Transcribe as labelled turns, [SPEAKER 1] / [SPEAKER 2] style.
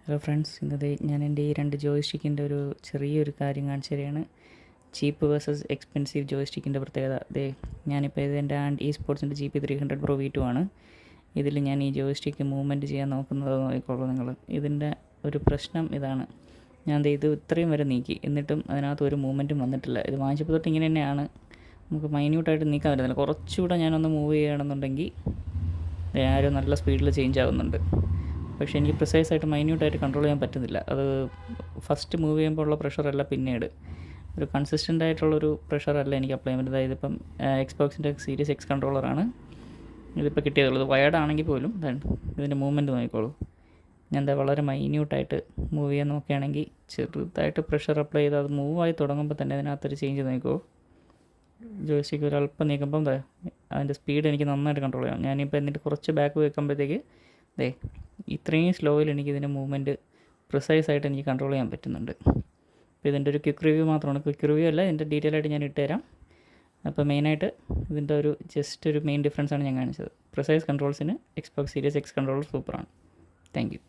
[SPEAKER 1] Hello friends, ഇന്നത്തെ ഞാൻ എൻ്റെ ഈ 2 ജോയ്സ്റ്റിക്കിൻ്റെ ഒരു ചെറിയൊരു കാര്യം കാണിച്ചു തരികയാണ്. ചീപ്പ് വേഴ്സസ് എക്സ്പെൻസീവ് ജോയ്സ്റ്റിക്കിൻ്റെ പ്രത്യേകത. ഞാനിപ്പോൾ ഇത് എൻ്റെ ഈ സ്പോർട്സിൻ്റെ GP300 Pro V2 ആണ്. ഇതിൽ ഞാൻ ഈ ജോയ്സ്റ്റിക്ക് മൂവ്മെൻറ്റ് ചെയ്യാൻ നോക്കുന്നത് നോക്കിക്കോളൂ നിങ്ങൾ. ഇതിൻ്റെ ഒരു പ്രശ്നം ഇതാണ്. ഞാൻ ഇത് ഇത്രയും വരെ നീക്കി, എന്നിട്ടും അതിനകത്ത് ഒരു മൂവ്മെൻറ്റും വന്നിട്ടില്ല. ഇത് വാങ്ങിച്ചപ്പോൾ തൊട്ട് ഇങ്ങനെ തന്നെയാണ്. നമുക്ക് മൈന്യൂട്ടായിട്ട് നീക്കാൻ പറ്റുന്നില്ല. കുറച്ചുകൂടെ ഞാനൊന്ന് മൂവ് ചെയ്യുകയാണെന്നുണ്ടെങ്കിൽ ആരും നല്ല സ്പീഡിൽ ചേഞ്ച് ആവുന്നുണ്ട്. പക്ഷേ എനിക്ക് പ്രിസൈസായിട്ട് മൈന്യൂട്ടായിട്ട് കൺട്രോൾ ചെയ്യാൻ പറ്റുന്നില്ല. അത് ഫസ്റ്റ് മൂവ് ചെയ്യുമ്പോൾ ഉള്ള പ്രഷറല്ല, പിന്നീട് ഒരു കൺസിസ്റ്റൻ്റ് ആയിട്ടുള്ളൊരു പ്രഷറല്ല എനിക്ക് അപ്ലൈ ചെയ്യാൻ പറ്റുന്നത്. ഇതിപ്പം എക്സ്ബോക്സിൻ്റെ സീരീസ് X കൺട്രോളറാണ് ഇതിപ്പോൾ കിട്ടിയതുള്ളത്. വയേർഡ് ആണെങ്കിൽ പോലും ഇതിൻ്റെ മൂവ്മെൻറ്റ് നോക്കിക്കോളൂ. ഞാൻ വളരെ മൈന്യൂട്ടായിട്ട് മൂവ് ചെയ്യാൻ നോക്കുകയാണെങ്കിൽ ചെറുതായിട്ട് പ്രഷർ അപ്ലൈ ചെയ്ത് അത് മൂവായി തുടങ്ങുമ്പോൾ തന്നെ അതിനകത്തൊരു ചേഞ്ച് നോക്കിക്കോ. ജോയ്സ്റ്റിക്ക് ഒരല്പം നീക്കുമ്പം അതിൻ്റെ സ്പീഡ് എനിക്ക് നന്നായിട്ട് കൺട്രോൾ ചെയ്യാം. ഞാനിപ്പോൾ എന്നിട്ട് കുറച്ച് ബാക്ക് വെക്കുമ്പോഴത്തേക്ക് ഇത്രയും സ്ലോയിൽ എനിക്ക് ഇതിൻ്റെ മൂവ്മെൻറ്റ് പ്രിസൈസായിട്ട് എനിക്ക് കൺട്രോൾ ചെയ്യാൻ പറ്റുന്നുണ്ട്. അപ്പോൾ ഇതിൻ്റെ ഒരു ക്വിക്ക് റിവ്യൂ മാത്രമാണ്. ക്വിക്ക് റിവ്യൂ അല്ല, ഇതിൻ്റെ ഡീറ്റെയിൽ ആയിട്ട് ഞാൻ ഇട്ടുതരാം. അപ്പോൾ മെയിനായിട്ട് ഇതിൻ്റെ ഒരു ജസ്റ്റ് ഒരു മെയിൻ ഡിഫറൻസാണ് ഞാൻ കാണിച്ചത്. പ്രിസൈസ് കൺട്രോൾസിന് Xbox Series X കൺട്രോളർ സൂപ്പറാണ്. Thank U.